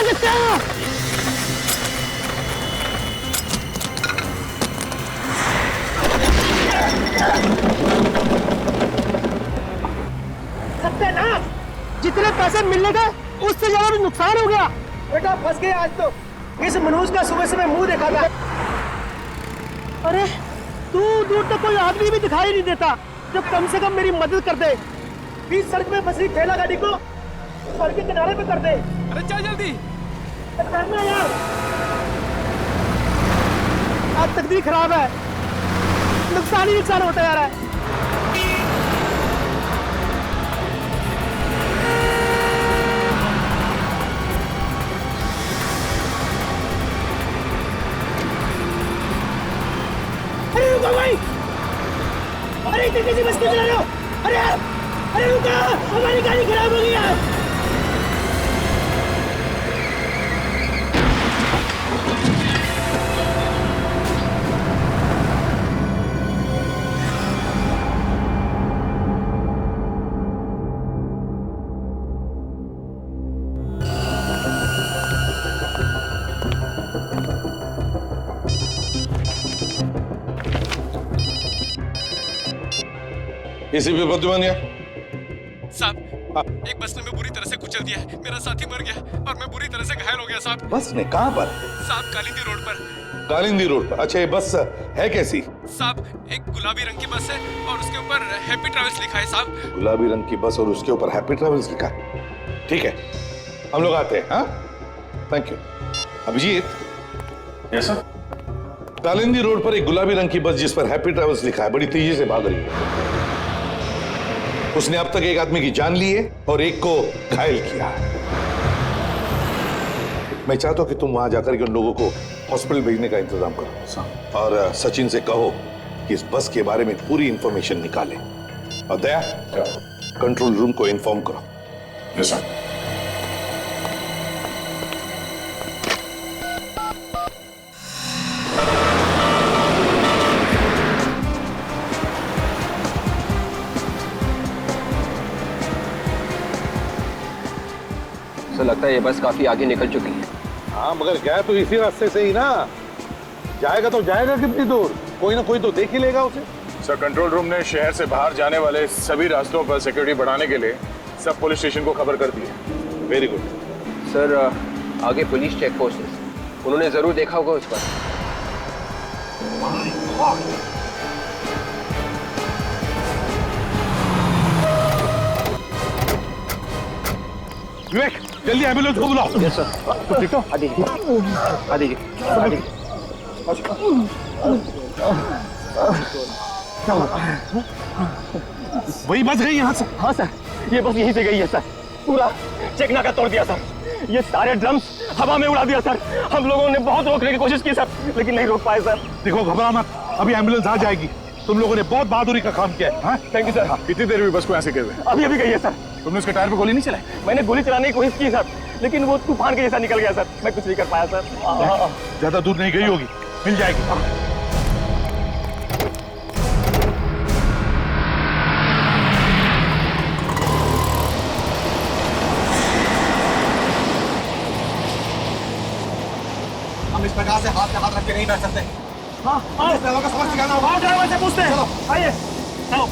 मार सकते हो। सत्यानाश, जितने पैसे मिलने गए उससे ज्यादा भी नुकसान हो गया। बेटा फंस गए आज तो। इस मनोज का सुबह सुबह मुंह देखा था। अरे दूर दूर तक कोई आदमी भी दिखाई नहीं देता जब कम से कम मेरी मदद कर दे। बीच सड़क में फंसी ठेला गाड़ी को सड़क के किनारे पे कर दे। अरे चल जल्दी करना यार। आज तकदीर खराब है, नुकसान ही नुकसान होता जा रहा है। अरे रुको भाई, अरे इतनी तेजी बस क्यों चला रहे हो? अरे यार, अरे रुको, हमारी गाड़ी खराब हो गई है। इसी पे बदमानिया साहब, एक बस ने मैं बुरी तरह से कुचल दिया है। मेरा साथी मर गया और मैं बुरी तरह से घायल हो गया साहब। बस ने कहाँ पर? साहब कालिंदी रोड पर। कालिंदी रोड पर? अच्छा, ये बस है कैसी? साहब एक गुलाबी रंग की बस है और उसके ऊपर हैप्पी ट्रैवल्स लिखा है साहब। गुलाबी रंग की बस और उसके ऊपर हैप्पी ट्रैवल्स लिखा है। ठीक है, हम लोग आते हैं। हाँ, thank you. Abhijit. Yes sir. Kalindi road पर एक गुलाबी रंग की बस जिस पर हैप्पी ट्रैवल्स लिखा है बड़ी तेजी से भाग रही है। उसने अब तक एक आदमी की जान ली है और एक को घायल किया है। मैं चाहता हूं कि तुम वहां जाकर के उन लोगों को हॉस्पिटल भेजने का इंतजाम करो और सचिन से कहो कि इस बस के बारे में पूरी इंफॉर्मेशन निकाले। और दया, कंट्रोल रूम को इन्फॉर्म करो। Yes sir. लगता है ये बस काफी आगे निकल चुकी है। हाँ, मगर गया तो इसी रास्ते से ही ना। जाएगा तो जाएगा कितनी दूर? कोई ना कोई तो देख ही लेगा उसे। सर, कंट्रोल रूम ने शहर से बाहर जाने वाले सभी रास्तों पर सिक्योरिटी बढ़ाने के लिए सब पुलिस स्टेशन को खबर कर दी है। वेरी गुड सर, आगे पुलिस चेक पोस्ट है, उन्होंने जरूर देखा होगा उस पर। विवेक, जल्दी एम्बुलेंस को बुलाओ। Yes sir. ठीक हो? आ दीजिए, आ दीजिए, आ दीजिए। वही बच गई यहाँ से? हाँ सर, ये बस यहीं से गई है सर। पूरा चेक नाका तोड़ दिया सर। ये सारे ड्रम्स हवा में उड़ा दिया सर। हम लोगों ने बहुत रोकने की कोशिश की सर, लेकिन नहीं रोक पाए सर। देखो, घबरा मत, अभी एम्बुलेंस आ जाएगी। तुम लोगों ने बहुत बहादुरी का काम किया है। Thank you sir. कितनी देर हुई बस को ऐसे गए हुए? अभी अभी गई है सर। तुमने उसके टायर पे गोली नहीं चलाई? मैंने गोली चलाने की कोशिश की सर, लेकिन वो तूफान के जैसा निकल गया सर। मैं कुछ नहीं कर पाया सर। ज्यादा दूर नहीं गई होगी, मिल जाएगी। हम इस प्रकार से हाथ रख के नहीं बैठ सकते। हाँ, ड्राइवर का सबक सिखाना होगा। ड्राइवर से पूछते हैं। आइए, चलो।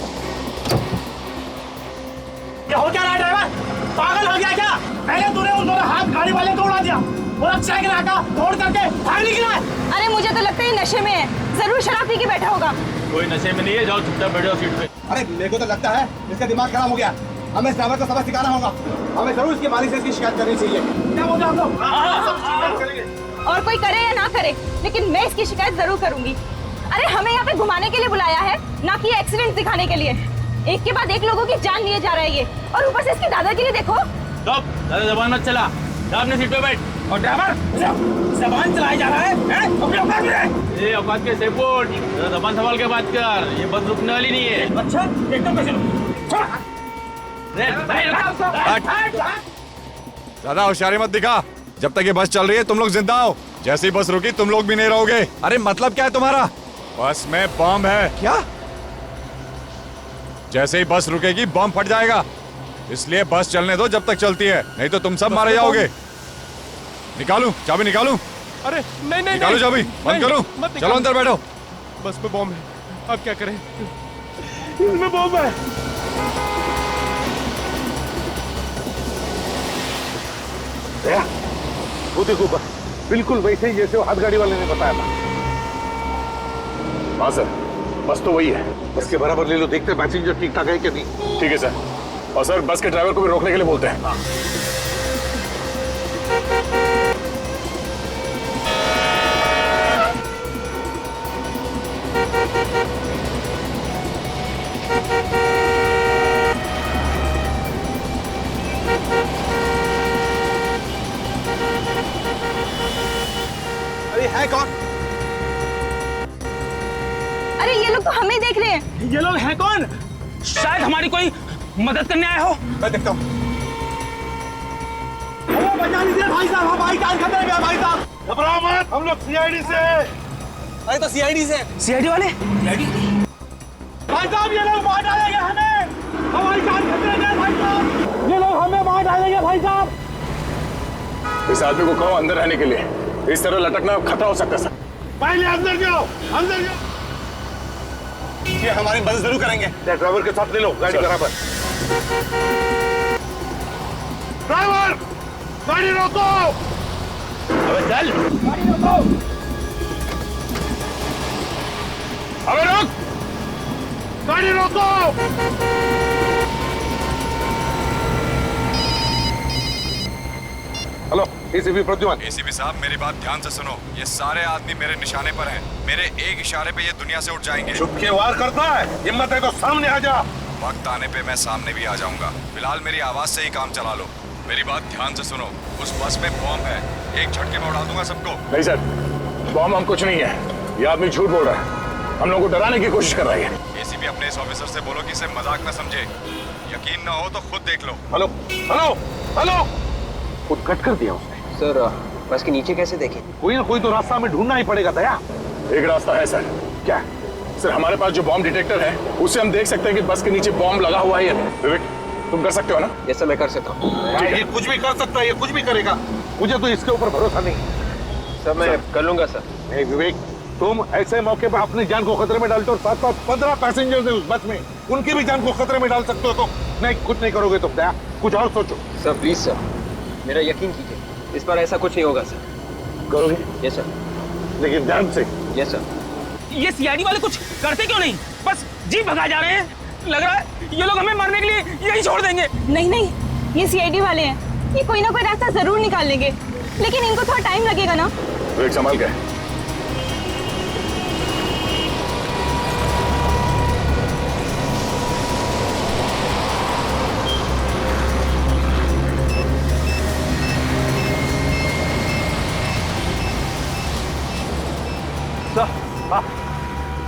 क्या हो क्या रहा है ड्राइवर? पागल हो गया क्या? पहले तूने उन दोनों हाथ गाड़ी वाले को उड़ा दिया और अब चेक नाका तोड़ करके भाग निकला है। अरे मुझे तो लगता है नशे में है, जरूर शराब पी के बैठा होगा। कोई नशे में नहीं है, जाओ चुपचाप बैठो सीट पे। अरे मेरे को तो लगता है इसका दिमाग खराब हो गया। हमें इस ड्राइवर को सबक सिखाना होगा। हमें जरूर इसके मालिक से इसकी शिकायत करनी चाहिए। क्या बोलते हैं आप लोग? और कोई करे या ना करे, लेकिन मैं इसकी शिकायत जरूर करूंगी। अरे हमें यहाँ पे घुमाने के लिए बुलाया है, ना कि एक्सीडेंट दिखाने के लिए। एक के बाद एक लोगों की जान लिए जा रहा है ये, और ऊपर से इसकी दादागिरी देखो। स्टॉप, ज़्यादा जबान मत चला, जा अपने सीट पे बैठ। और ड्राइवर जबान चलाया जा रहा है? अपने औकात में रहे। ये औकात के सेपोर्ट, ज़रा जबान संभाल के बात कर। ये बस रुकने वाली नहीं है। अच्छा, एकदम कैसे ज्यादा होशियारी मत दिखा। जब तक ये बस चल रही है तुम लोग जिंदा हो। जैसे ही बस रुकी तुम लोग भी नहीं रहोगे। अरे मतलब क्या है तुम्हारा? बस में बम है। क्या? जैसे ही बस रुकेगी बम फट जाएगा, इसलिए बस चलने दो जब तक चलती है, नहीं तो तुम सब मारे जाओगे। निकालूं चाबी निकालूं? अरे नहीं नहीं निकालो चाबी, बंद करो। चलो अंदर बैठो। बस में बॉम्ब है, अब क्या करें? इसमें बॉम्ब है। दया, वो देखो बिल्कुल वैसे ही जैसे वो हाथ गाड़ी वाले ने बताया था। हाँ सर, बस तो वही है। बस के बराबर ले लो, देखते पैसेंजर ठीक ठाक है कि नहीं। ठीक है सर। और सर बस के ड्राइवर को भी रोकने के लिए बोलते हैं। अरे है कौन? अरे ये लोग तो हमें देख रहे हैं। ये लोग हैं कौन? शायद हमारी कोई मदद करने आए हो। मैं देखता हूँ। अरे बचा लीजिए भाई साहब, हमारी जान खतरे में है भाई साहब। घबराओ मत, हम लोग सीआईडी से हैं। अरे तो सीआईडी से। सीआईडी वाले? भाई साहब ये लोग मार डालेंगे हमें, हमारी जान खतरे में है भाई साहब। ये लोग हमें मार डालेंगे भाई साहब। इस आदमी को कहो अंदर रहने के लिए। इस तरह लटकना खतरा हो सकता है सर। पहले अंदर जाओ, अंदर जाओ। ये हमारी मदद जरूर करेंगे। ड्राइवर के साथ ले लो गाड़ी बराबर। ड्राइवर, गाड़ी रोको। अबे चल। गाड़ी रोको। अबे रोक। गाड़ी रोको। Hello, ACP Pradyuman. एसीपी साहब मेरी बात ध्यान से सुनो। ये सारे आदमी मेरे निशाने पर हैं। मेरे एक इशारे पे ये दुनिया से उठ जाएंगे। छुप के वार करता है, हिम्मत है तो सामने आ जा। वक्त आने पे मैं सामने भी आ जाऊंगा। फिलहाल मेरी आवाज से ही काम चला लो। मेरी बात ध्यान से सुनो। उस बस में बॉम्ब है, एक झटके में उड़ा दूंगा सबको। नहीं सर, बॉम्ब हम कुछ नहीं है। ये आदमी झूठ बोल रहा है, हम लोगों को डराने की कोशिश कर रही है। एसीपी अपने इस ऑफिसर से बोलो कि इसे मजाक न समझे। यकीन न हो तो खुद देख लो। Hello, hello, hello. खुद कट कर दिया उसने। सर बस के नीचे कैसे देखें? कोई ना कोई तो रास्ता हमें ढूंढना ही पड़ेगा दया। एक रास्ता है सर। क्या? सर हमारे पास जो बॉम्ब डिटेक्टर है उससे हम देख सकते हैं कि बस के नीचे बॉम्ब लगा हुआ है या नहीं। विवेक, तुम कर सकते हो ना? ये सब मैं कर सकता हूँ। ये कुछ भी कर सकता है, ये कुछ भी करेगा। मुझे तो इसके ऊपर भरोसा नहीं। सब मैं कर लूंगा सर। नहीं विवेक, तुम ऐसे मौके पर अपनी जान को खतरे में डालते हो। साथ साथ 15 पैसेंजर्स हैं उस बस में, उनकी भी जान को खतरे में डाल सकते हो। तो नहीं, कुछ नहीं करोगे तुम दया, कुछ और सोचो। सर प्लीज सर, मेरा यकीन कीजिए, इस बार ऐसा कुछ नहीं होगा सर। करोगे? Yes sir. लेकिन ध्यान से। Yes sir. ये सीआईडी वाले कुछ करते क्यों नहीं? बस जीप भगा जा रहे हैं। लग रहा है ये लोग हमें मारने के लिए यही छोड़ देंगे। नहीं नहीं, ये सीआईडी वाले हैं। ये कोई ना कोई रास्ता जरूर निकाल लेंगे, लेकिन इनको थोड़ा टाइम लगेगा ना। विवेक संभाल के।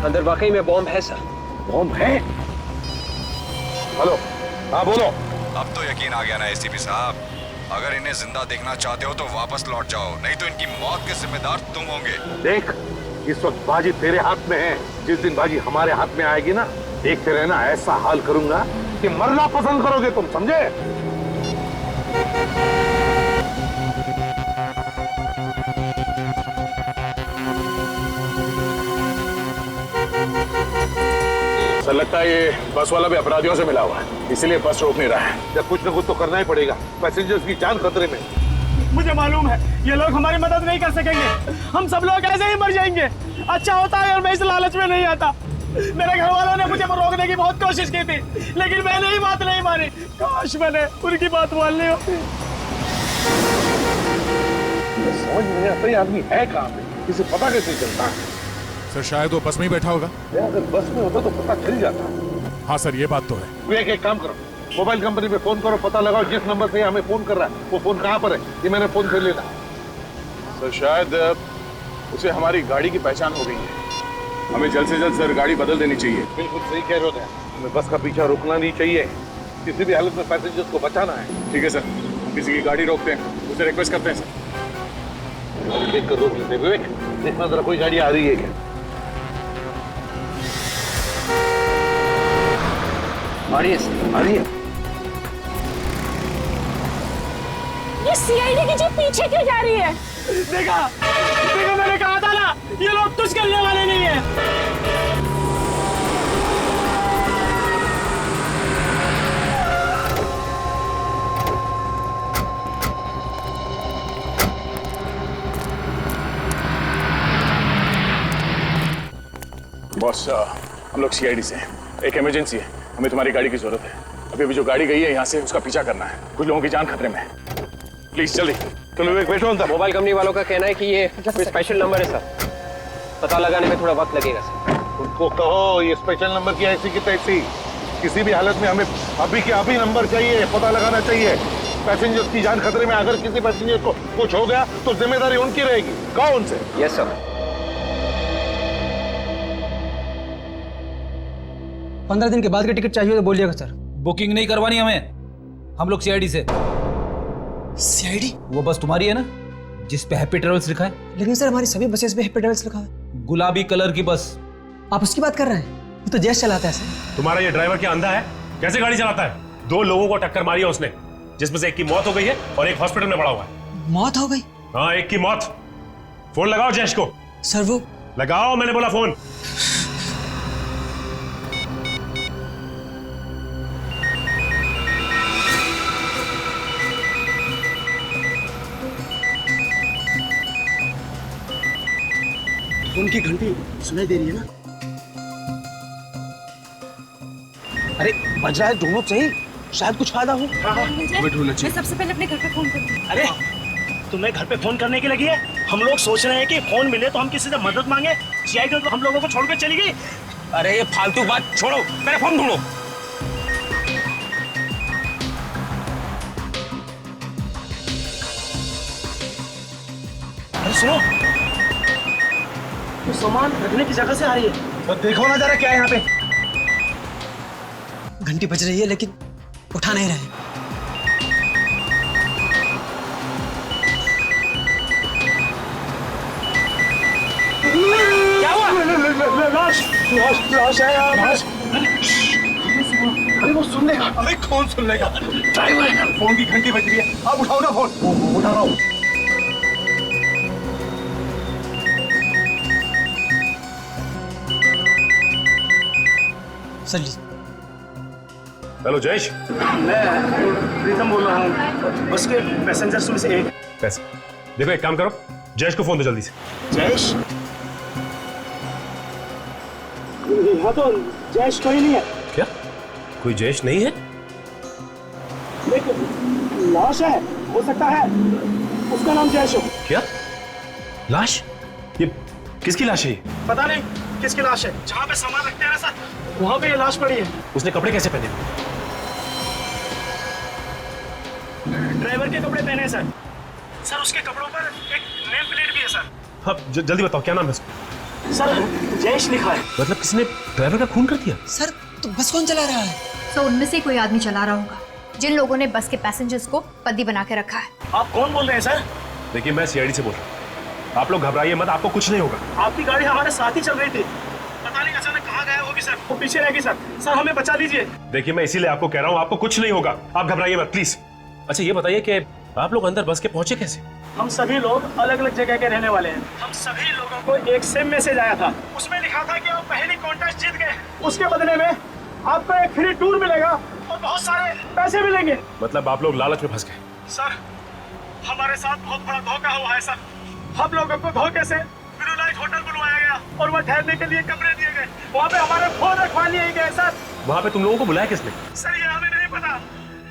अंदर वाकई में बॉम्ब है सर। बॉम्ब है? हेलो, हाँ बोलो। अब तो यकीन आ गया ना एसीपी साहब। अगर इन्हें जिंदा देखना चाहते हो तो वापस लौट जाओ, नहीं तो इनकी मौत के जिम्मेदार तुम होंगे। देख, इस वक्त बाजी तेरे हाथ में है। जिस दिन बाजी हमारे हाथ में आएगी ना, देखते रहना, ऐसा हाल करूंगा कि मरना पसंद करोगे तुम, समझे? सर लगता है ये बस वाला भी अपराधियों से मिला हुआ है, इसीलिए बस रोक नहीं रहा है। जब कुछ न कुछ तो करना ही पड़ेगा, पैसेंजर्स की जान खतरे में। मुझे मालूम है ये लोग हमारी मदद नहीं कर सकेंगे। हम सब लोग ऐसे ही मर जाएंगे। अच्छा होता है और मैं इस लालच में नहीं आता। मेरे घर वालों ने मुझे रोकने की बहुत कोशिश की थी, लेकिन मैंने ही बात नहीं मानी। काश मैंने उनकी बात मान ली होती। समझ में नहीं आता ये आदमी है कहाँ पे, किसे पता कैसे चलता है? सर शायद वो बस में ही बैठा होगा। अगर बस में होता तो पता चल जाता। हाँ सर, ये बात तो है। तू एक काम करो, मोबाइल कंपनी पे फोन करो, पता लगाओ जिस नंबर से हमें फोन कर रहा है वो फोन कहाँ पर है। ये मैंने फोन कर लेना। सर शायद उसे हमारी गाड़ी की पहचान हो गई है। हमें जल्द से जल्द सर गाड़ी बदल देनी चाहिए। बिल्कुल सही कह रहे हो, हमें बस का पीछा रुकना नहीं चाहिए। किसी भी हालत में पैसेंजर्स को बचाना है। ठीक है सर, किसी की गाड़ी रोकते हैं, उसे रिक्वेस्ट करते हैं सर। देख कर रोक लेते। विवेक, देखना जरा कोई गाड़ी आ रही है क्या? आ रही है सर। आ रही है। ये सीआईडी की जीप पीछे क्यों जा रही है? देखा देखा, मैंने कहा था ना ये लोग कुछ करने वाले नहीं है। बॉस, हम लोग सीआईडी से हैं। एक इमरजेंसी है, हमें तुम्हारी गाड़ी की जरूरत है। अभी जो गाड़ी गई है यहाँ से, उसका पीछा करना है। कुछ लोगों की जान खतरे में है। प्लीज जल्दी। तुम लोग बैठो अंदर। मोबाइल कंपनी वालों का कहना है कि ये कोई स्पेशल नंबर है सर, पता लगाने में थोड़ा वक्त लगेगा सर। उनको कहो ये स्पेशल नंबर की ऐसी की तैसी, किसी भी हालत में हमें अभी के अभी नंबर चाहिए, पता लगाना चाहिए। पैसेंजर्स की जान खतरे में, अगर किसी पैसेंजर को कुछ हो गया तो जिम्मेदारी उनकी रहेगी। कहो उनसे। Yes sir. 15 दिन के बाद की टिकट चाहिए तो बोलिएगा सर। बुकिंग नहीं करवानी हमें, हम लोग सीआईडी से। सीआईडी? वो बस तुम्हारी है ना, जिस पे हैप्पी ट्रेवल्स लिखा है? लेकिन सर हमारी सभी बसेस पे हैप्पी ट्रेवल्स लिखा है। गुलाबी कलर की बस। आप उसकी बात कर रहे हैं? वो तो जैश चलाता है सर। तुम्हारा ये ड्राइवर क्या अंधा है? कैसे गाड़ी चलाता है? 2 लोगों को टक्कर मारी है उसने, जिसमें से एक की मौत हो गई है और एक हॉस्पिटल में पड़ा हुआ है। मौत हो गई? हाँ, एक की मौत। फोन लगाओ जैश को। सर वो लगाओ, मैंने बोला फोन। उनकी घंटी सुनाई दे रही है ना? अरे बज रहा है, ढूंढो सही, शायद कुछ फायदा हो। मैं सबसे पहले अपने घर पे फोन करूंगी। अरे तुम्हें घर पे फोन करने की लगी है? हम लोग सोच रहे हैं कि फोन मिले तो हम किसी से मदद मांगे। सीआईडी तो हम लोगों को छोड़कर चली गई। अरे ये फालतू बात छोड़ो, मेरा फोन ढूंढो। अरे सुनो, तो सामान रखने की जगह से आ रही है। तो देखो ना जरा क्या है यहाँ पे। घंटी बज रही है लेकिन उठा नहीं रहे। क्या हुआ? लाश लाश है यार, लाश। अरे वो सुन लेगा। अरे कौन सुन लेगा? ड्राइवर है। फोन की घंटी बज रही है, आप उठाओ ना फोन। उठा रहा हूँ। हेलो जयेश। मैं प्रीतम बोल रहा हूँ, बस के पैसेंजर्स में से एक। पैसे देखो, एक काम करो, जयेश को फोन दो जल्दी से। जयेश? यहाँ तो जयेश कोई नहीं है। क्या कोई जयेश नहीं है? एक लाश है, हो सकता है उसका नाम जयेश हो। क्या लाश? ये किसकी लाश है? पता नहीं किसकी लाश है। जहाँ पे सामान रखते हैं ना सर, वहाँ पे ये लाश पड़ी है। उसने कपड़े कैसे पहने? ड्राइवर के कपड़े पहने सर। सर उसके कपड़ों पर एक नेम प्लेट भी है सर। हाँ जल्दी बताओ, क्या नाम है उसका? सर जयेश लिखा है। मतलब किसने ड्राइवर का खून कर दिया? सर तो बस कौन चला रहा है? तो उनमें से कोई आदमी चला रहा होगा, जिन लोगों ने बस के पैसेंजर्स को बंदी बना के रखा है। आप कौन बोल रहे हैं सर? देखिए मैं सीआईडी से बोल रहा हूँ, आप लोग घबराइए मत, आपको कुछ नहीं होगा। आपकी गाड़ी हमारे साथ ही चल रही थी, पता नहीं अचानक कहाँ गया होगी सर। वो पीछे रहेगी सर। सर हमें बचा लीजिए। देखिए मैं इसीलिए आपको कह रहा हूँ, आपको कुछ नहीं होगा, आप घबराइए मत प्लीज। अच्छा ये बताइए कि आप लोग अंदर बस के पहुंचे कैसे? हम सभी लोग अलग अलग जगह के रहने वाले हैं। हम सभी लोगों को एक सेम मैसेज आया था, उसमें लिखा था कि आप पहली कॉन्टेस्ट जीत गए, उसके बदले में आपको एक फ्री टूर मिलेगा और बहुत सारे पैसे मिलेंगे। मतलब आप लोग लालच में फंस गए? सर हमारे साथ बहुत बड़ा धोखा हुआ है सर। हम लोगों को धोखे से ब्लू होटल बुलवाया गया और वहाँ ठहरने के लिए कमरे दिए गए। वहाँ पे हमारे फोन रखवा लिए गए सर। वहाँ पे तुम लोगों को बुलाया किसने? सर ये हमें नहीं पता।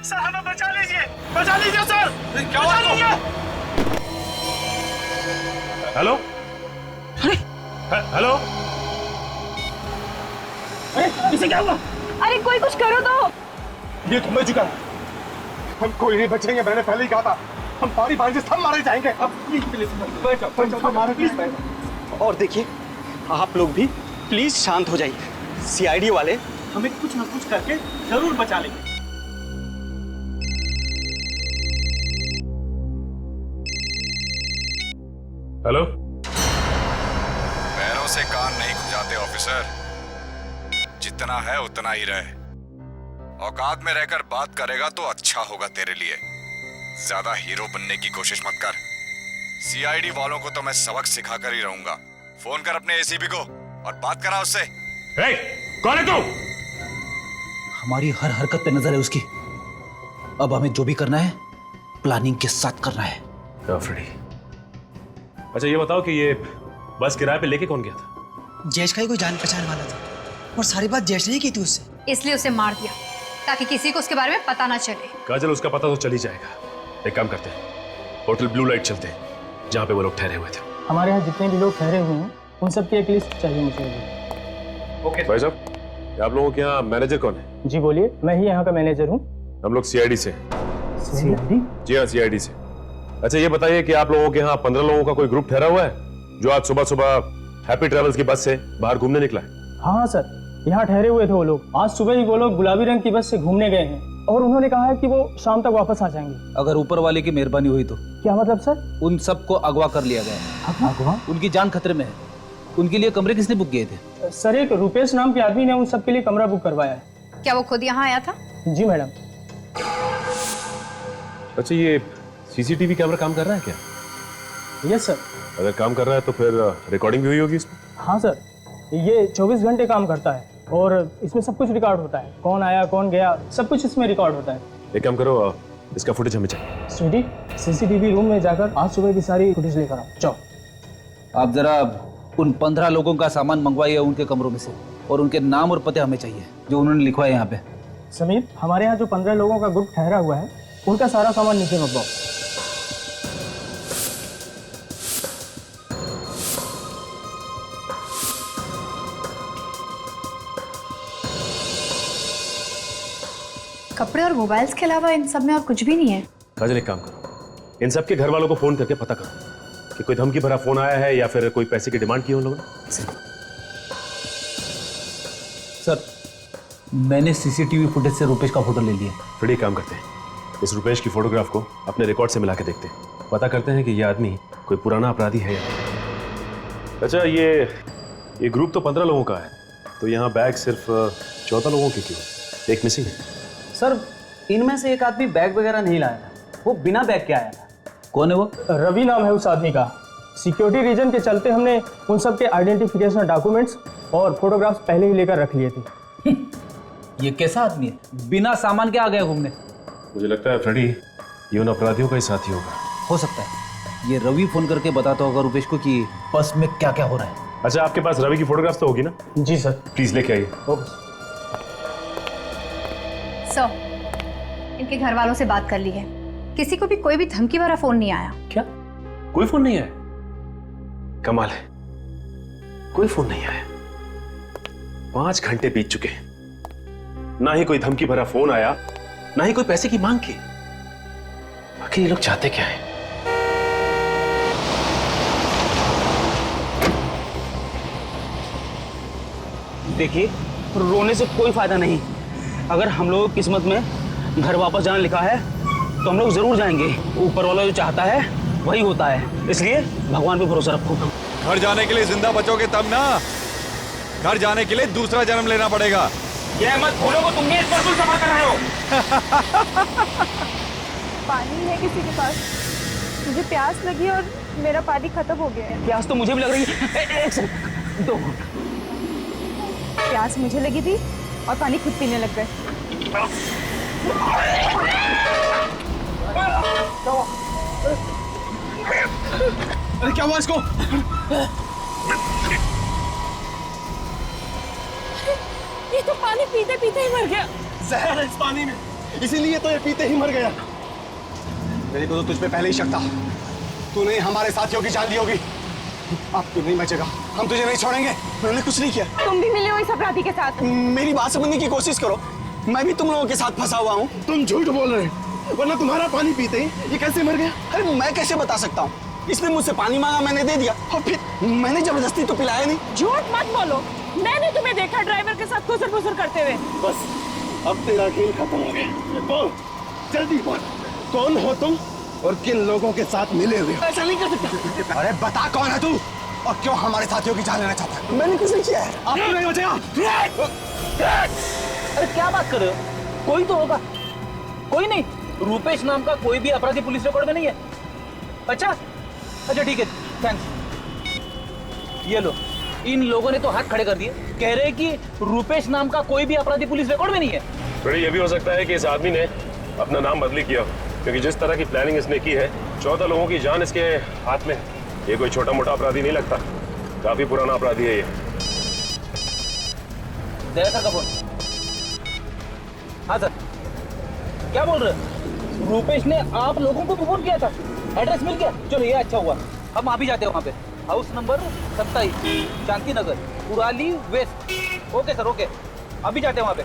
सर हमें बचा लीजिए, बचा लीजिए सर। क्या बचा लीजिए? हेलो हेलो, अरे इसे क्या हुआ? अरे कोई कुछ करो तो। ये तो मैं चुका, हम कोई नहीं बचेंगे। मैंने पहले ही कहा था, हम पानी पानी से सब मारे जाएंगे। अब प्लीज प्लीज और देखिए आप लोग भी प्लीज शांत हो जाइए। सीआईडी वाले हमें कुछ ना कुछ करके जरूर बचा लेंगे। हेलो। पैरों से कान नहीं खुजाते ऑफिसर, जितना है उतना ही रहे। औकात में रहकर बात करेगा तो अच्छा होगा तेरे लिए। ज्यादा हीरो बनने की कोशिश मत कर। सीआईडी वालों को तो मैं सबक सिखा कर ही रहूंगा। फोन कर अपने एसीपी को और बात करा उससे। कौन है तू? हमारी हर हरकत पे नजर है उसकी। अब हमें जो भी करना है प्लानिंग के साथ करना है। फ्रेडी, अच्छा ये बताओ कि ये बस किराए पे लेके कौन गया था? जयेश का ही कोई जान पहचान वाला था और सारी बात जयेश ने ही की थी उससे। इसलिए उसे मार दिया ताकि किसी को उसके बारे में पता ना चले। काजल, उसका पता तो चल ही जाएगा। एक काम करते हैं, होटल ब्लू लाइट चलते हैं जहाँ पे वो लोग ठहरे हुए थे। हमारे यहाँ जितने भी लोग ठहरे हुए हैं उन सब की एक लिस्ट चाहिए मुझे। ओके भाई साहब, आप लोगों के यहाँ मैनेजर कौन है? जी बोलिए, मैं ही यहाँ का मैनेजर हूँ। हम लोग सीआईडी से। सीआईडी? जी हाँ, सीआईडी से। अच्छा ये बताइए कि आप लोगों के यहाँ 15 लोगों का कोई ग्रुप ठहरा हुआ है जो आज सुबह सुबह हैप्पी ट्रेवल्स की बस से बाहर घूमने निकला है? हाँ सर, यहाँ ठहरे हुए थे वो लोग। आज सुबह ही वो लोग गुलाबी रंग की बस से घूमने गए हैं और उन्होंने कहा है कि वो शाम तक वापस आ जाएंगे। अगर ऊपर वाले की मेहरबानी हुई तो? क्या मतलब सर? उन सबको अगवा कर लिया गया है। अगवा? उनकी जान खतरे में है। उनके लिए कमरे किसने बुक किए थे? सर, एक रुपेश नाम के आदमी ने उन सबके लिए कमरा बुक करवाया है। क्या वो खुद यहाँ आया था? जी मैडम। अच्छा ये सीसीटीवी कैमरा काम कर रहा है क्या? Yes sir. अगर काम कर रहा है तो फिर रिकॉर्डिंग भी हुई होगी इसमें? हाँ सर, ये 24 घंटे काम करता है और इसमें सब कुछ रिकॉर्ड होता है। कौन आया कौन गया सब कुछ इसमें रिकॉर्ड होता है। एक काम करो, इसका फुटेज हमें चाहिए। स्वीटी, सीसीटीवी रूम में जाकर आज सुबह की सारी फुटेज लेकर आओ। जाओ। आप जरा उन 15 लोगों का सामान मंगवाइए उनके कमरों में से, और उनके नाम और पते हमें चाहिए जो उन्होंने लिखवाए यहाँ पे। समीर, हमारे यहाँ जो 15 लोगों का ग्रुप ठहरा हुआ है उनका सारा सामान नीचे मंगवाओ। कपड़े और मोबाइल्स के अलावा इन सब में और कुछ भी नहीं है। काजल, एक काम करो, इन सबके घर वालों को फोन करके पता करो कि कोई धमकी भरा फोन आया है या फिर कोई पैसे की डिमांड की उन लोगों ने। सर, मैंने सीसीटीवी फुटेज से रुपेश का फोटो ले लिया। फिर एक काम करते हैं, इस रुपेश की फोटोग्राफ को अपने रिकॉर्ड से मिला के देखते हैं, पता करते हैं कि ये आदमी कोई पुराना अपराधी है या नहीं। अच्छा ये ग्रुप तो 15 लोगों का है, तो यहाँ बैग सिर्फ 14 लोगों के क्यों? एक मिसिंग है। सर, इनमें से एक आदमी बैग वगैरह नहीं लाया था, वो बिना बैग के आया था। कौन है वो? रवि नाम है उस आदमी का। सिक्योरिटी रीजन के चलते हमने उन सब के आइडेंटिफिकेशन डॉक्यूमेंट्स और फोटोग्राफ्स पहले ही लेकर रख लिए थे। ये कैसा आदमी है, बिना सामान के आ गया घूमने? मुझे लगता है फ्रेडी ये उन अपराधियों का ही साथी होगा। हो सकता है ये रवि फोन करके बताता होगा रुपेश को कि बस में क्या क्या हो रहा है। अच्छा, आपके पास रवि की फोटोग्राफ तो होगी ना? जी सर। प्लीज लेके आइए। सर, इनके घर वालों से बात कर ली है, किसी को भी कोई भी धमकी भरा फोन नहीं आया। क्या? कोई फोन नहीं आया? कमाल है, कोई फोन नहीं आया। 5 घंटे बीत चुके हैं, ना ही कोई धमकी भरा फोन आया, ना ही कोई पैसे की मांग की। आखिर ये लोग चाहते क्या है? देखिए, रोने से कोई फायदा नहीं। अगर हम लोगों की किस्मत में घर वापस जाना लिखा है तो हम लोग जरूर जाएंगे। ऊपर वाला जो चाहता है वही होता है, इसलिए भगवान पे भरोसा रखो। घर जाने के लिए जिंदा बचोगे तब ना, घर जाने के लिए दूसरा जन्म लेना पड़ेगा। ये मत भूलो को तुम भी इस पर कुछ जमा कर रहे हो। पानी है किसी के पास? मुझे प्यास लगी और मेरा पानी खत्म हो गया है। प्यास तो मुझे भी लग रही है। एक सेकंड, 2 प्यास मुझे लगी थी और पानी खुद पीने लग गए। अरे क्या हुआ इसको? ये तो पानी पीते पीते ही मर गया। जहर है इस पानी में, इसीलिए तो ये पीते ही मर गया। मेरे को तो तुझ पे पहले ही शक था, तूने हमारे साथियों की जान ली होगी। अब तू नहीं बचेगा, हम तुझे नहीं छोड़ेंगे। मैंने कुछ नहीं किया। तुम भी मिले हो इस अपराधी के साथ? मेरी बात समझने की कोशिश करो, मैं भी तुम लोगों के साथ फंसा हुआ हूँ। तुम झूठ बोल रहे हो, वरना तुम्हारा पानी पीते ही ये कैसे मर गया? अरे मैं कैसे बता सकता हूँ? इसने मुझसे पानी मांगा, मैंने दे दिया, और फिर मैंने जबरदस्ती तो पिलाया नहीं। झूठ मत बोलो, मैंने तुम्हें देखा ड्राइवर के साथ खुसर-फुसर करते हुए। बस अब तेरा खेल खत्म हो गया। बोल, जल्दी बोल, कौन हो तुम और किन लोगों के साथ मिले हुए? ऐसा नहीं कर सकता। अरे बता कौन है तू और क्यों हमारे साथियों की जान लेना चाहता है? मैंने कुछ नहीं किया है। आप तो नहीं बचेगा। अरे क्या बात कर रहे हो? कोई तो होगा। कोई नहीं, रूपेश नाम का कोई भी अपराधी पुलिस रिकॉर्ड में नहीं है? अच्छा अच्छा ठीक है, थैंक्स। ये लो, इन लोगों ने तो हाथ खड़े कर दिए, कह रहे हैं कि रूपेश नाम का कोई भी अपराधी पुलिस रिकॉर्ड में नहीं है। फिर ये भी हो सकता है कि इस आदमी ने अपना नाम बदली किया, क्योंकि जिस तरह की प्लानिंग इसने की है, 14 लोगों की जान इसके हाथ में। ये कोई छोटा मोटा अपराधी नहीं लगता, काफी पुराना अपराधी है ये। दया सर का फोन। हाँ सर, क्या बोल रहे? रूपेश ने आप लोगों को फोन किया था, एड्रेस मिल गया? चलो ये अच्छा हुआ, हम आप ही जाते हैं वहाँ पे। House number 27, Shanti Nagar, उड़ाली waste. Okay sir, okay, अभी जाते हैं वहाँ पे।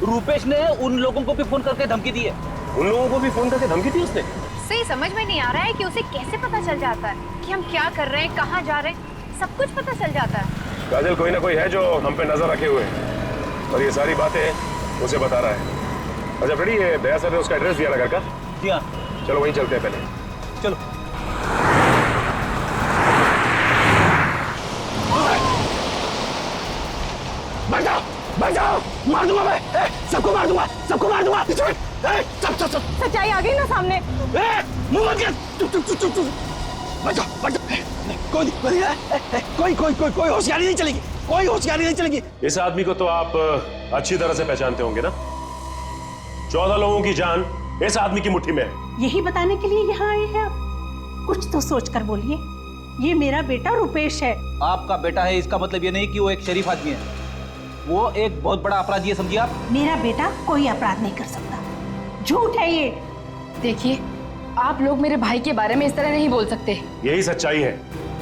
रूपेश ने उन लोगों को भी फोन करके धमकी दी है। उन लोगों को भी फोन करके धमकी दी उसने? सही समझ में नहीं आ रहा है कि उसे कैसे पता चल जाता है कि हम क्या कर रहे हैं, कहाँ जा रहे हैं, सब कुछ पता चल जाता है। काजल, कोई ना कोई है जो हम पे नजर रखे हुए है और ये सारी बातें उसे बता रहा है। अच्छा फ्रेडी, ये दया सर ने उसका एड्रेस दिया ना घर का? जी हाँ। चलो वहीं चलते हैं पहले। चलो। बचाओ बचाओ, मार दूंगा मैं, सबको मार दूंगा, सबको मार दूंगा। सब सच्चाई आ गई ना सामने। मुंह बंद कर, चुप चुप चुप चुप। बचाओ बचाओ, कोई होशियारी नहीं चलेगी, कोई होशियारी नहीं चलेगी। इस आदमी को तो आप अच्छी तरह से पहचानते होंगे ना? 14 लोगों की जान इस आदमी की मुट्ठी में है। यही बताने के लिए यहाँ आए हैं आप? कुछ तो सोच कर बोलिए। ये मेरा बेटा रुपेश है। आपका बेटा है इसका मतलब ये नहीं कि वो एक शरीफ आदमी है, वो एक बहुत बड़ा अपराधी है, समझिए आप। मेरा बेटा कोई अपराध नहीं कर सकता, झूठ है ये। देखिए, आप लोग मेरे भाई के बारे में इस तरह नहीं बोल सकते। यही सच्चाई है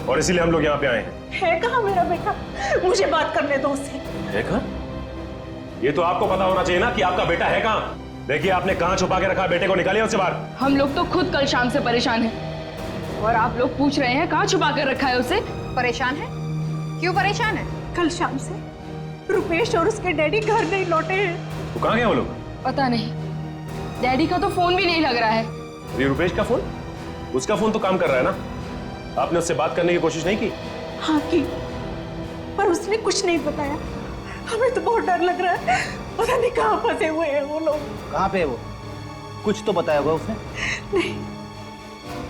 और इसीलिए हम लोग यहाँ पे आए हैं। है कहाँ मेरा बेटा? मुझे बात करने दो उससे। है कहाँ? ये तो आपको पता होना चाहिए ना कि आपका बेटा है कहाँ। देखिए, आपने कहाँ छुपा के रखा, बेटे को निकालिए उससे बाहर। हम लोग तो खुद कल शाम से परेशान हैं और आप लोग पूछ रहे हैं कहाँ छुपा कर रखा है उसे। परेशान है? क्यों परेशान है? कल शाम से रुपेश और उसके डैडी घर नहीं लौटे हैं। तो कहाँ गए वो लोग? पता नहीं, डैडी का तो फोन भी नहीं लग रहा है। ये रुपेश का फोन? उसका फोन तो काम कर रहा है ना? आपने उससे बात करने की कोशिश नहीं की? हाँ की, पर उसने कुछ नहीं बताया। हमें तो बहुत डर लग रहा है, पता नहीं कहाँ फंसे हुए हैं वो लोग। कहाँ पे है वो? कुछ तो बताया होगा उसने? नहीं,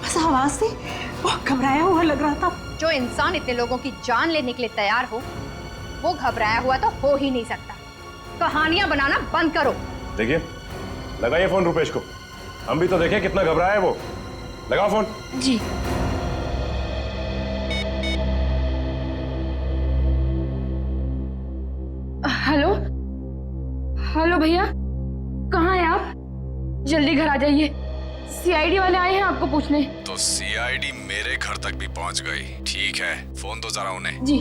बस आवाज से बहुत घबराया हुआ लग रहा था। जो इंसान इतने लोगों की जान लेने के लिए तैयार हो, वो घबराया हुआ तो हो ही नहीं सकता। कहानियां बनाना बंद करो। देखिए, लगाइए फोन रुपेश को, हम भी तो देखें कितना घबराया है वो। लगाओ फोन। जी। हेलो हेलो भैया, कहाँ हैं आप? जल्दी घर आ जाइए, सीआईडी वाले आए हैं आपको पूछने। तो सीआईडी मेरे घर तक भी पहुंच गई। ठीक है, फोन दो जरा उन्हें। जी।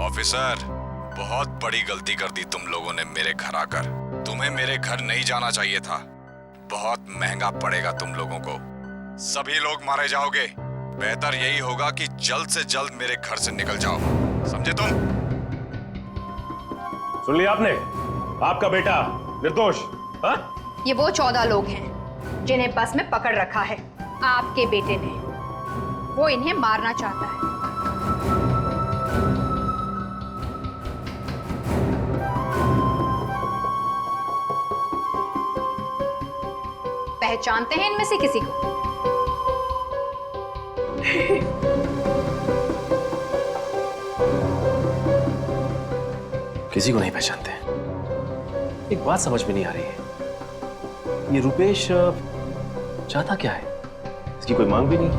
ऑफिसर, बहुत बड़ी गलती कर दी तुम लोगों ने मेरे घर आकर। तुम्हें मेरे घर नहीं जाना चाहिए था, बहुत महंगा पड़ेगा तुम लोगों को। सभी लोग मारे जाओगे। बेहतर यही होगा कि जल्द से जल्द मेरे घर से निकल जाओ, समझे तुम? सुन लिया आपने? आपका बेटा निर्दोष। हाँ? ये वो 14 लोग हैं जिन्हें बस में पकड़ रखा है आपके बेटे ने। वो इन्हें मारना चाहता है। पहचानते हैं इनमें से किसी को? किसी को नहीं पहचानते। एक बात समझ में नहीं आ रही है, ये रुपेश चाहता क्या है? इसकी कोई मांग भी नहीं।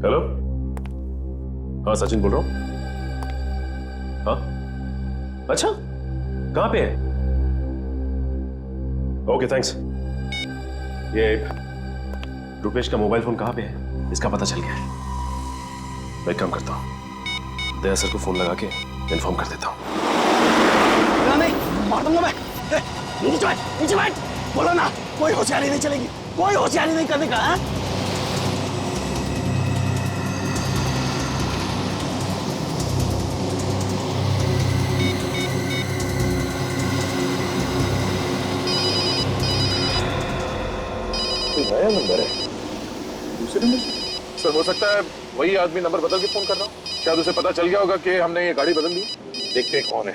हेलो, हाँ सचिन बोल रहा हूं। हाँ, अच्छा, कहां पे है? Okay thanks. ये रुपेश का मोबाइल फोन कहां पे है, इसका पता चल गया है। मैं एक काम करता हूं, दया सर को फोन लगा के इन्फॉर्म कर देता हूं। नहीं, मार दूंगा मैं। नीचे बैठ, बोलो ना, कोई होशियारी नहीं चलेगी, कोई होशियारी नहीं करने का। है? नया नंबर है, दूसरे नंबर से। सर हो सकता है वही आदमी नंबर बदल के फोन कर रहा हूँ। शायद उसे पता चल गया होगा कि हमने ये गाड़ी बदल दी। देखते हैं कौन है।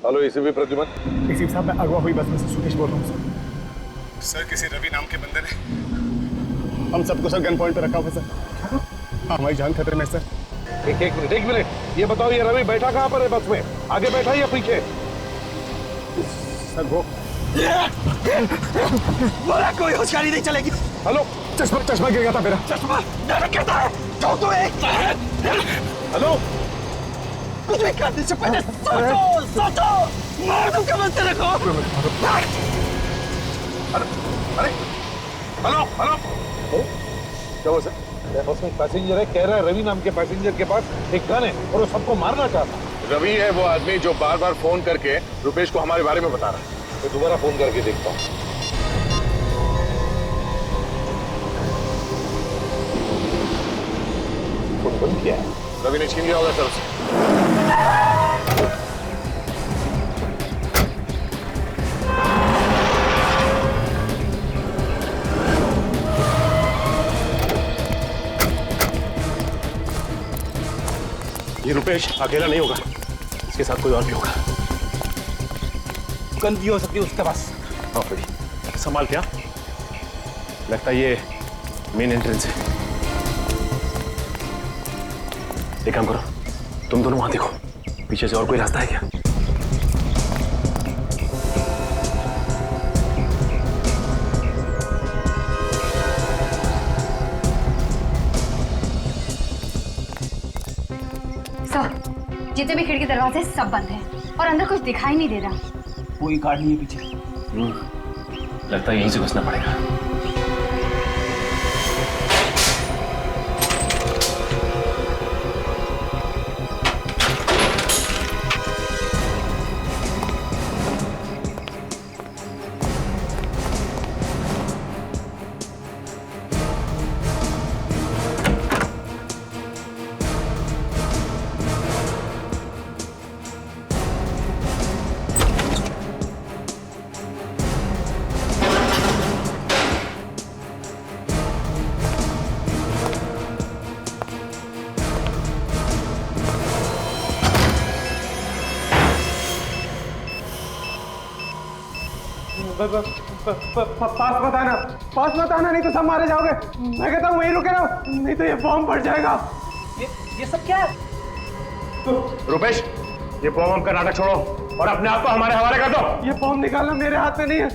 Hello ACP Pradyuman. एसीपी साहब, मैं अगवा हुई बस में से सुकेश बोल रहा हूँ सर। किसी रवि नाम के बंदे ने हम सबको सर गन पॉइंट पे रखा हुआ सर। हमारी जान खतरे में सर। एक मिनट, ये बताओ ये रवि बैठा कहाँ पर है बस में? आगे बैठा या पीछे? सर वो बोला कोई होशियारी नहीं चलेगी। हेलो, चश्मा गिर गया था मेरा। चश्मा कहता है जाओ तो एक। हेलो, कुछ भी करने से पहले सोचो मार दूं कमर से रखो। अरे हेलो, क्या हुआ सर? बस में पैसेंजर है, कह रहा है रवि नाम के पैसेंजर के पास एक गन है और वो सबको मारना चाहता है। रवि है वो आदमी जो बार बार फोन करके रुपेश को हमारे बारे में बता रहा है। मैं दोबारा फोन करके देखता हूँ। फोन बंद किया है। रवि ने छीन लिया होगा सर उसे। ये रुपेश अकेला नहीं होगा, इसके साथ कोई और भी होगा। गन भी हो सकती है उसके पास। हाँ फ्रेडी, संभाल क्या? लगता है ये मेन एंट्रेंस है। एक काम करो, तुम दोनों वहां देखो, पीछे से और कोई रास्ता है क्या? जितने भी खिड़की दरवाजे सब बंद हैं और अंदर कुछ दिखाई नहीं दे रहा। कोई गार्ड नहीं है पीछे। लगता है यहीं से घुसना पड़ेगा। पास मत आना नहीं तो सब मारे जाओगे। मैं कहता हूँ वहीं रुके रहो, नहीं तो ये बॉम्ब फट जाएगा। ये सब क्या है? रुपेश, ये बॉम्ब हम का नाटक छोड़ो और अपने आप को हमारे हवाले कर दो। ये बॉम्ब निकालना मेरे हाथ में नहीं है,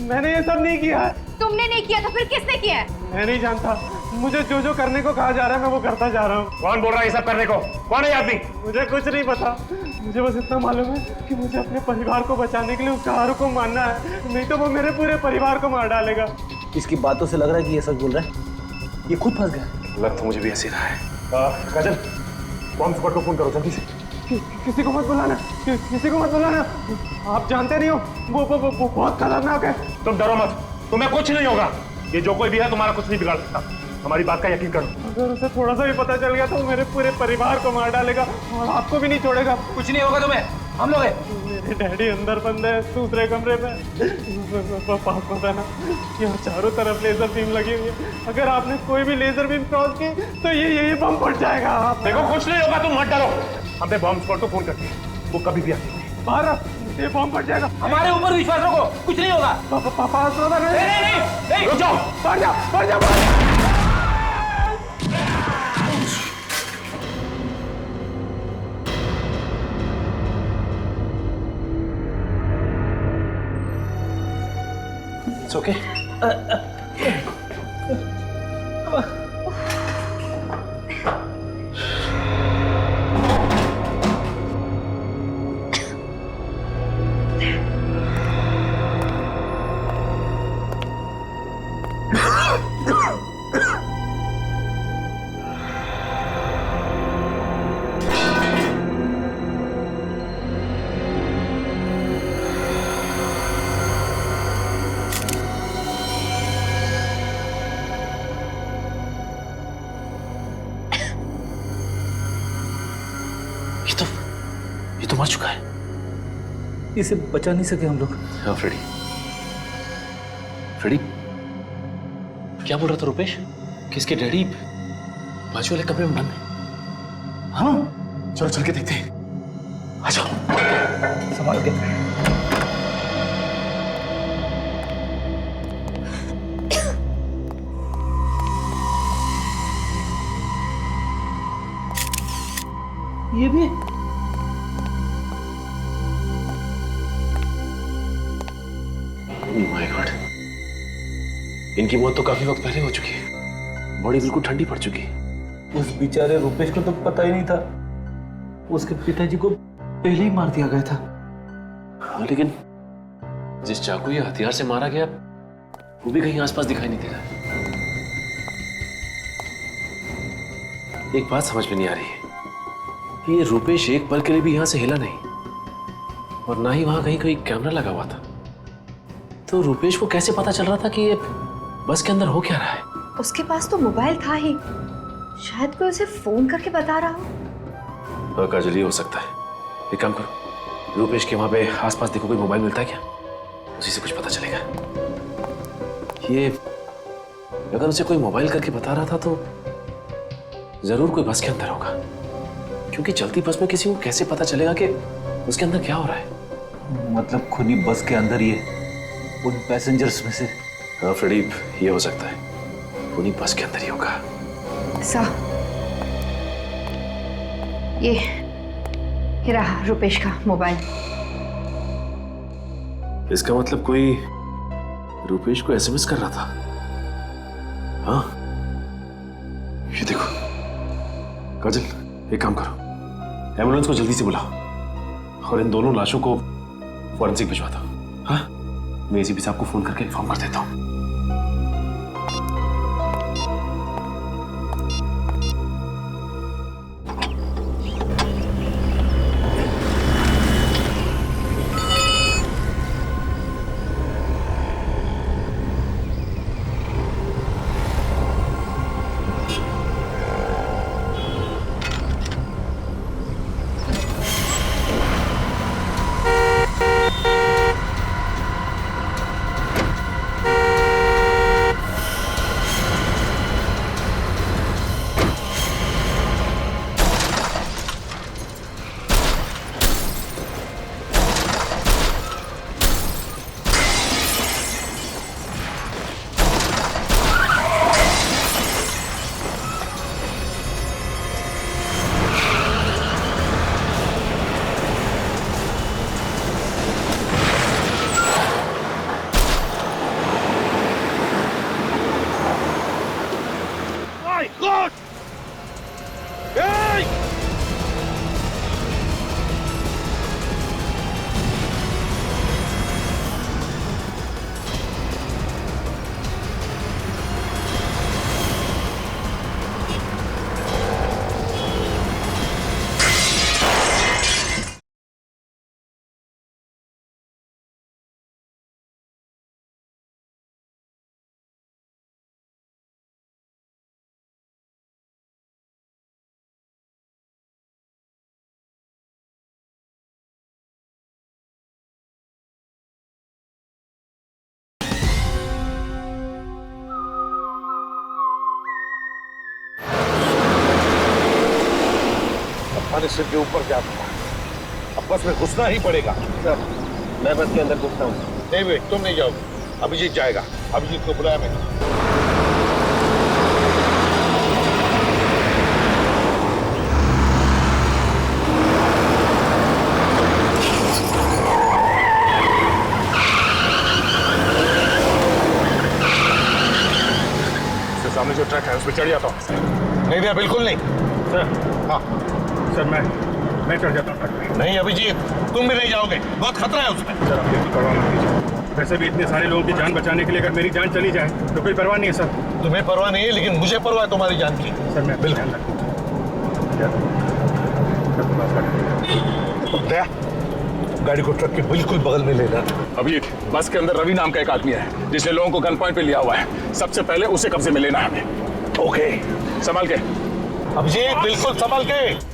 मैंने ये सब नहीं किया है। तुमने नहीं किया तो फिर किसने किया है? मैं नहीं जानता, मुझे जो करने को कहा जा रहा है मैं वो करता जा रहा हूँ। कौन बोल रहा है ये सब करने को? कौन है ये आदमी? मुझे कुछ नहीं पता, मुझे बस इतना मालूम है कि मुझे अपने परिवार को बचाने के लिए उस कार को मारना है, नहीं तो वो मेरे पूरे परिवार को मार डालेगा। इसकी बातों से लग रहा है कि ये सच बोल रहा है। ये खुद फंस गया। लग तो मुझे भी ऐसे रहा है। काजल, बॉम्ब स्क्वाड को फोन करो जल्दी से। किसी को मत बुलाना, किसी को मत बुलाना। आप जानते नहीं हो वो बहुत खतरनाक है। तुम डरो मत, तुम्हें कुछ नहीं होगा। ये जो कोई भी है तुम्हारा कुछ नहीं बिगाड़ सकता। हमारी बात का यकीन करो। अगर उसे थोड़ा सा भी पता चल गया तो वो मेरे पूरे परिवार को मार डालेगा और आपको भी नहीं छोड़ेगा। कुछ नहीं होगा तुम्हें, हम लोग हैं। मेरे डैडी अंदर बंद है दूसरे कमरे में। पास पता ना, यहाँ चारों तरफ लेजर बीम लगी हुई है। अगर आपने कोई भी लेजर बीम क्रॉस की तो ये बम फट जाएगा। देखो कुछ नहीं होगा, तुम मत डरो। हमने बॉम्ब स्क्वाड को फोन कर दिया, वो कभी भी आते हैं। बाहर ये बॉम्ब फट जाएगा। हमारे ऊपर विश्वास रखो, कुछ नहीं होगा। पापा नहीं, रुक जाओ, बढ़ जाओ। It's okay. ये तो मर चुका है। इसे बचा नहीं सके हम लोग। हाँ फ्रेडी, फ्रेडी क्या बोल रहा था रुपेश? किसके डैडी बाजू वाले कमरे में बंद है। हाँ चलो चल के देखते हैं। आ जाओ। संभाल के। ये भी माय गॉड, इनकी मौत तो काफी वक्त पहले हो चुकी है। बॉडी बिल्कुल ठंडी पड़ चुकी है। उस बेचारे रुपेश को तो पता ही नहीं था, उसके पिताजी को पहले ही मार दिया गया था। हाँ लेकिन जिस चाकू या हथियार से मारा गया वो भी कहीं आसपास दिखाई नहीं दे रहा। एक बात समझ में नहीं आ रही है कि ये रुपेश एक पल के लिए भी यहां से हिला नहीं और ना ही वहां कहीं कोई कैमरा लगा हुआ था। तो रुपेश को कैसे पता चल रहा था कि ये बस के अंदर हो क्या रहा है? उसके पास तो मोबाइल था ही, शायद कोई उसे फोन करके बता रहा हो। हाँ काजल, ये हो सकता है। एक काम करो, रुपेश के वहां पे आसपास देखो, कोई मोबाइल मिलता है क्या? उसी से कुछ पता चलेगा। ये अगर उसे कोई मोबाइल करके बता रहा था तो जरूर कोई बस के अंदर होगा, क्योंकि चलती बस में किसी को कैसे पता चलेगा कि उसके अंदर क्या हो रहा है? मतलब खुद ही बस के अंदर ही है, उन पैसेंजर्स में से। हाँ फ्रेडी, ये हो सकता है, उन्हीं बस के अंदर ही होगा। ये रहा रुपेश का मोबाइल। इसका मतलब कोई रुपेश को एसएमएस कर रहा था। हाँ ये देखो काजल, एक काम करो, एम्बुलेंस को जल्दी से बुलाओ और इन दोनों लाशों को फॉरेंसिक भिजवा दो। हाँ मैं एसीपी साहब को फोन करके इन्फॉर्म कर देता हूँ। सिर के ऊपर क्या था? अब बस में घुसना ही पड़ेगा। सर मैं बस के अंदर घुसता हूँ। नहीं बेट, तुम नहीं जाओगे, अभिजीत जाएगा। अभिजीत को बुलाया मैंने। सामने जो ट्रक है उस पर चढ़ जाता हूँ। नहीं भैया, बिल्कुल नहीं। सर हाँ सर मैं चढ़ जाता हूँ। नहीं अभिजीत, तुम भी नहीं जाओगे, बहुत खतरा है उसमें। सर आप बिल्कुल परवाह मत कीजिए, वैसे भी इतने सारे लोगों की जान बचाने के लिए अगर मेरी जान चली जाए तो कोई परवाह नहीं है सर। तुम्हें परवाह नहीं है, लेकिन मुझे परवाह है तुम्हारी जान की। सर मैं बिल्कुल दया, गाड़ी को ट्रक के बिल्कुल बगल में लेना। अभी बस के अंदर रवि नाम का एक आदमी है जिसने लोगों को गन पॉइंट पे लिया हुआ है। सबसे पहले उसे कब्जे में लेना है हमें। ओके, संभाल के अभिजीत, बिल्कुल संभाल के।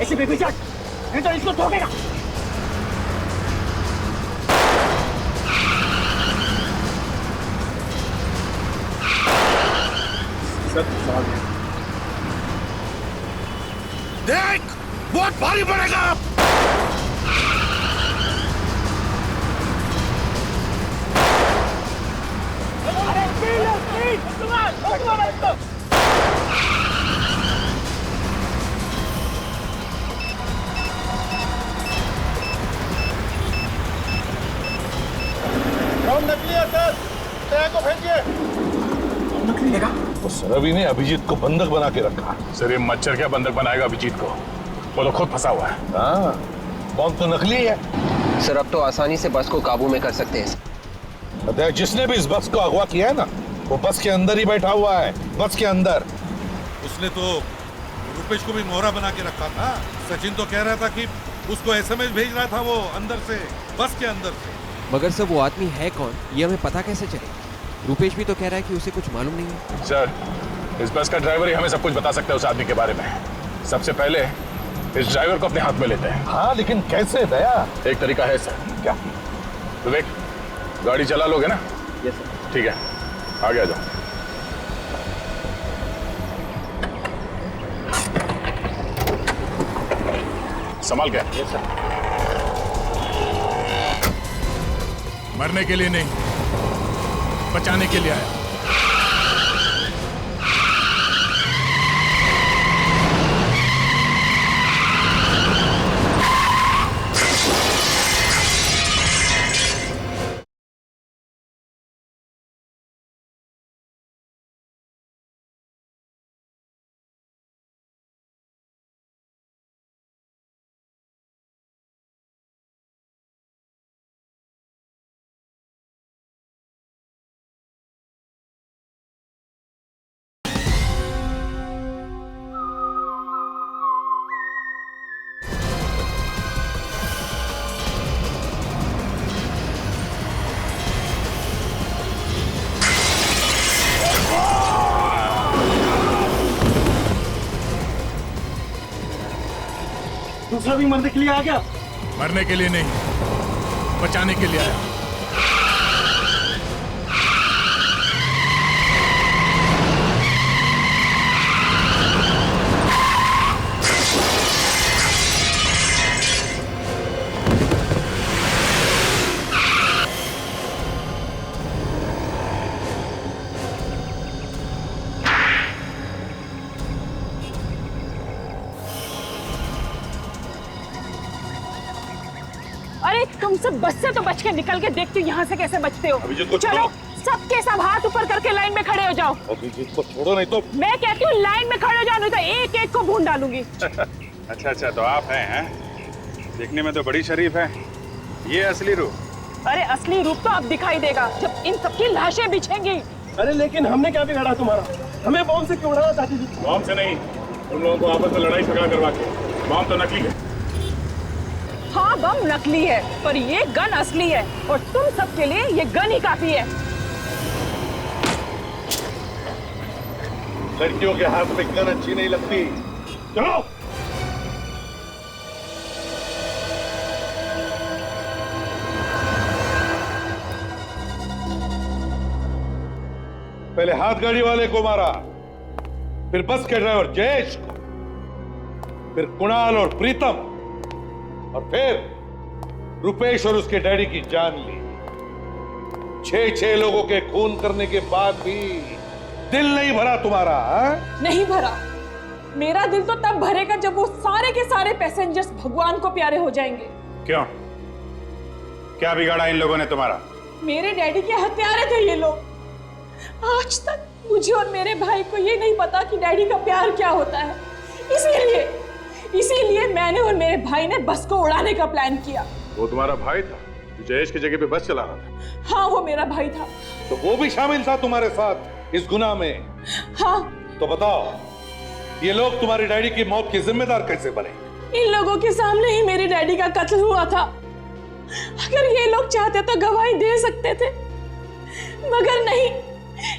एसीपी पीछे हट, नहीं तो इसको ठोकेगा। देख, बहुत भारी पड़ेगा। नकली है सर, तय को भेजिए। नकली है क्या? उस रवि ने अभिजीत को बंधक बना के रखा। सर ये मच्छर क्या बंधक बनाएगा अभिजीत को? वो तो खुद फंसा हुआ है। हाँ, बॉम्ब तो नकली है। सर अब तो आसानी से बस को काबू में कर सकते हैं। जिसने भी इस बस को अगवा किया है ना, वो बस के अंदर ही बैठा हुआ है, बस के अंदर। उसने तो रुपेश को भी मोहरा बना के रखा था। सचिन तो कह रहा था कि उसको एसएमएस भेज रहा था वो अंदर से, बस के अंदर से। मगर सर वो आदमी है कौन, ये हमें पता कैसे चले? रुपेश भी तो कह रहा है कि उसे कुछ मालूम नहीं है। सर इस बस का ड्राइवर ही हमें सब कुछ बता सकता है उस आदमी के बारे में। सबसे पहले इस ड्राइवर को अपने हाथ में लेते हैं। हाँ लेकिन कैसे दया? एक तरीका है सर। क्या? विवेक गाड़ी चला लोगे ना? Yes sir. ठीक है, आगे आ जाओ। संभाल के। Yes sir. मरने के लिए नहीं, बचाने के लिए आया। दूसरा भी मरने के लिए आ गया। मरने के लिए नहीं, बचाने के लिए आया। अरे तुम सब बस से तो बच के निकल के देखती हो यहाँ से कैसे बचते हो। चलो सबके सब हाथ ऊपर करके लाइन में खड़े हो जाओ। अभिजीत को छोड़ो नहीं तो। मैं कहती हूँ लाइन में खड़े हो जाओ, नहीं तो एक एक को भून डालूंगी। अच्छा अच्छा, तो आप हैं? देखने में तो बड़ी शरीफ है। ये असली रूप? अरे असली रूप तो अब दिखाई देगा जब इन सबकी लाशें बिछेंगी। अरे लेकिन हमने क्या बिगाड़ा तुम्हारा? हमें बॉम्ब से क्यों उड़ाना चाहती थी? बॉम्ब से नहीं, तुम लोगों को आपस में लड़ाई झगड़ा करवा के। बॉम्ब तो नकली है। हाँ बम नकली है, पर ये गन असली है और तुम सबके लिए ये गन ही काफी है। लड़कियों के हाथ में गन अच्छी नहीं लगती। चलो। पहले हाथ गाड़ी वाले को मारा, फिर बस के ड्राइवर जयेश को, फिर कुणाल और प्रीतम, और फिर रुपेश और उसके डैडी की जान ली। 6 लोगों के खून करने के बाद भी दिल नहीं भरा तुम्हारा? नहीं भरा। मेरा दिल तो तब भरेगा जब वो सारे के सारे पैसेंजर्स भगवान को प्यारे हो जाएंगे। क्यों? क्या बिगाड़ा इन लोगों ने तुम्हारा? मेरे डैडी के हत्यारे थे ये लोग। आज तक मुझे और मेरे भाई को ये नहीं पता कि डैडी का प्यार क्या होता है। इसीलिए मैंने और मेरे भाई ने बस को उड़ाने का प्लान किया। वो तुम्हारा भाई था जो जयेश की जगह पे बस चला रहा था? हाँ वो मेरा भाई था। तो वो भी शामिल था तुम्हारे साथ इस गुनाह में? हाँ। तो बताओ, ये लोग तुम्हारी डैडी की मौत के जिम्मेदार कैसे बने? इन लोगों के सामने ही मेरे डैडी का कत्ल हुआ था। अगर ये लोग चाहते तो गवाही दे सकते थे, मगर नहीं,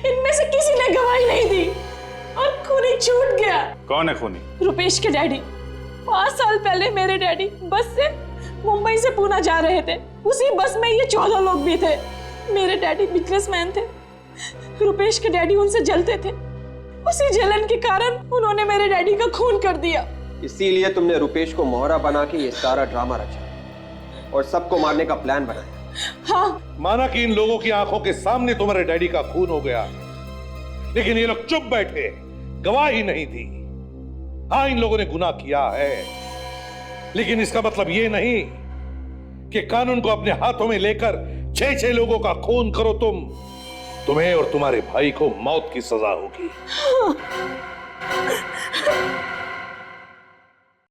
इनमें से किसी ने गवाही नहीं दी और खूनी छूट गया। कौन है खूनी? रुपेश के डैडी। 5 साल पहले मेरे डैडी बस से मुंबई से पूना जा रहे थे। उसी बस में ये 14 लोग भी थे। मेरे डैडी बिजनेसमैन थे। रुपेश के डैडी उनसे जलते थे। उसी जलन के कारण उन्होंने मेरे डैडी का खून कर दिया। इसीलिए तुमने रुपेश को मोहरा बना के ये सारा ड्रामा रचा और सबको मारने का प्लान बनाया। हाँ। माना कि इन लोगों की आंखों के सामने तुम्हारे डैडी का खून हो गया, लेकिन ये लोग चुप बैठे, गवाही नहीं दी। हाँ, इन लोगों ने गुनाह किया है, लेकिन इसका मतलब ये नहीं कि कानून को अपने हाथों में लेकर 6 लोगों का खून करो तुम्हें और तुम्हारे भाई को मौत की सजा होगी। हाँ।